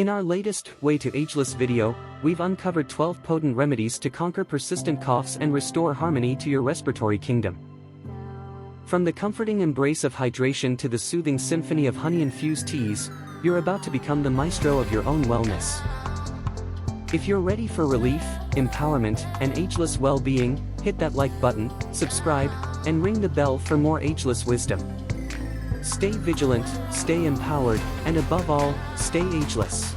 In our latest Way to Ageless video, we've uncovered 12 potent remedies to conquer persistent coughs and restore harmony to your respiratory kingdom. From the comforting embrace of hydration to the soothing symphony of honey-infused teas, you're about to become the maestro of your own wellness. If you're ready for relief, empowerment, and ageless well-being, hit that like button, subscribe, and ring the bell for more ageless wisdom. Stay vigilant, stay empowered, and above all, stay ageless.